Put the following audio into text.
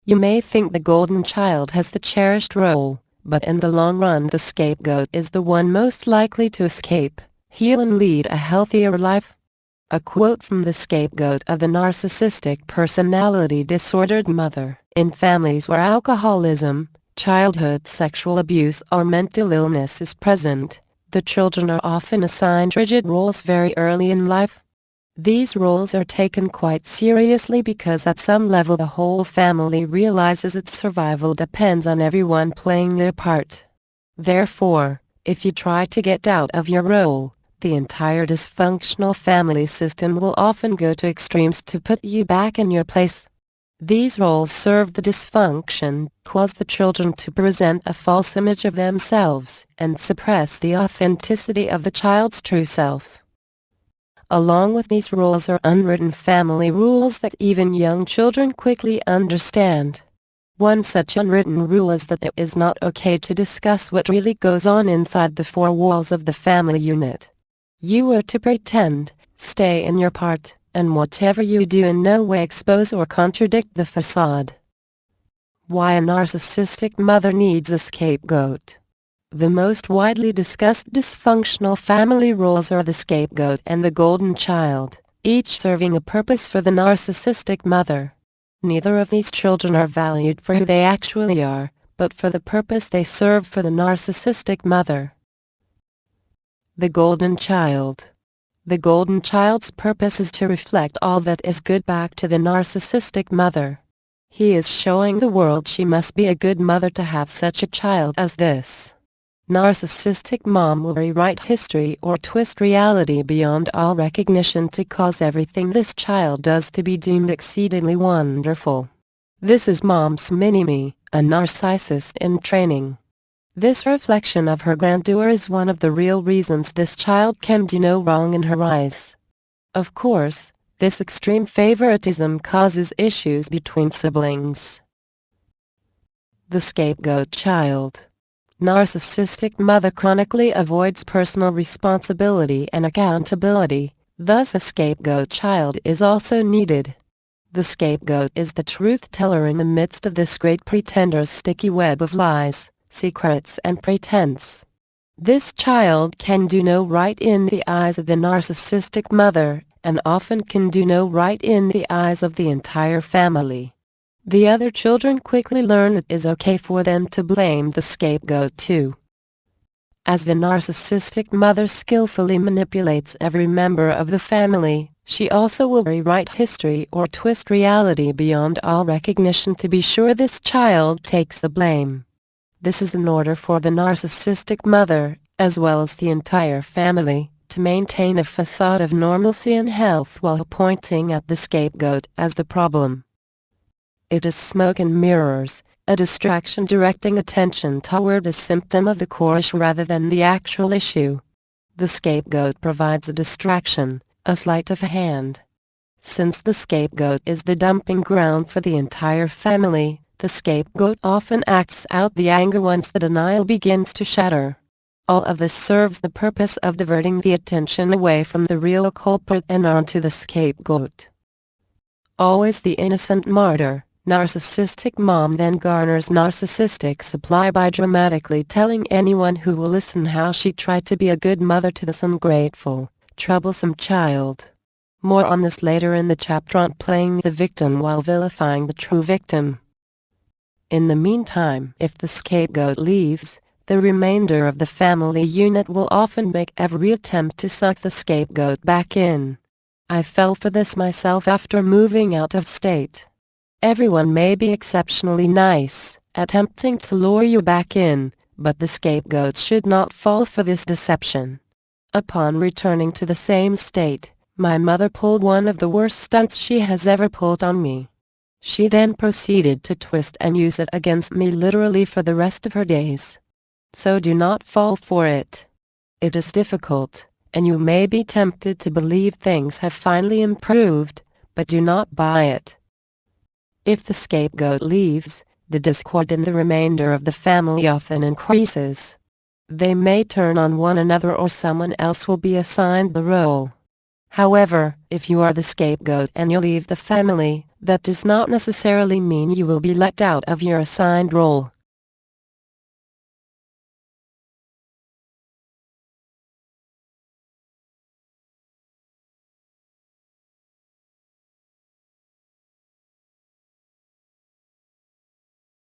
You may think the golden child has the cherished role, but in the long run the scapegoat is the one most likely to escape, heal and lead a healthier life. A quote from the scapegoat of the narcissistic personality disordered mother. In families where alcoholism, childhood sexual abuse or mental illness is present, the children are often assigned rigid roles very early in life. These roles are taken quite seriously because at some level the whole family realizes its survival depends on everyone playing their part. Therefore, if you try to get out of your role, the entire dysfunctional family system will often go to extremes to put you back in your place. These roles serve the dysfunction, cause the children to present a false image of themselves, and suppress the authenticity of the child's true self. Along with these roles are unwritten family rules that even young children quickly understand. One such unwritten rule is that it is not okay to discuss what really goes on inside the four walls of the family unit. You are to pretend, stay in your part, and whatever you do in no way expose or contradict the facade. Why a narcissistic mother needs a scapegoat. The most widely discussed dysfunctional family roles are the scapegoat and the golden child, each serving a purpose for the narcissistic mother. Neither of these children are valued for who they actually are, but for the purpose they serve for the narcissistic mother. The golden child. The golden child's purpose is to reflect all that is good back to the narcissistic mother. He is showing the world she must be a good mother to have such a child as this. Narcissistic mom will rewrite history or twist reality beyond all recognition to cause everything this child does to be deemed exceedingly wonderful. This is mom's mini-me, a narcissist in training. This reflection of her grandeur is one of the real reasons this child can do no wrong in her eyes. Of course, this extreme favoritism causes issues between siblings. The scapegoat child. Narcissistic mother chronically avoids personal responsibility and accountability, thus a scapegoat child is also needed. The scapegoat is the truth teller in the midst of this great pretender's sticky web of lies, secrets and pretense. This child can do no right in the eyes of the narcissistic mother, and often can do no right in the eyes of the entire family. The other children quickly learn it is okay for them to blame the scapegoat too. As the narcissistic mother skillfully manipulates every member of the family, she also will rewrite history or twist reality beyond all recognition to be sure this child takes the blame. This is in order for the narcissistic mother, as well as the entire family, to maintain a facade of normalcy and health while pointing at the scapegoat as the problem. It is smoke and mirrors, a distraction directing attention toward a symptom of the core issue rather than the actual issue. The scapegoat provides a distraction, a sleight of hand. Since the scapegoat is the dumping ground for the entire family, the scapegoat often acts out the anger once the denial begins to shatter. All of this serves the purpose of diverting the attention away from the real culprit and onto the scapegoat. Always the innocent martyr, narcissistic mom then garners narcissistic supply by dramatically telling anyone who will listen how she tried to be a good mother to this ungrateful, troublesome child. More on this later in the chapter on playing the victim while vilifying the true victim. In the meantime, if the scapegoat leaves, the remainder of the family unit will often make every attempt to suck the scapegoat back in. I fell for this myself after moving out of state. Everyone may be exceptionally nice, attempting to lure you back in, but the scapegoat should not fall for this deception. Upon returning to the same state, my mother pulled one of the worst stunts she has ever pulled on me. She then proceeded to twist and use it against me literally for the rest of her days. So do not fall for it. It is difficult, and you may be tempted to believe things have finally improved, but do not buy it. If the scapegoat leaves, the discord in the remainder of the family often increases. They may turn on one another or someone else will be assigned the role. However, if you are the scapegoat and you leave the family, That does not necessarily mean you will be let out of your assigned role.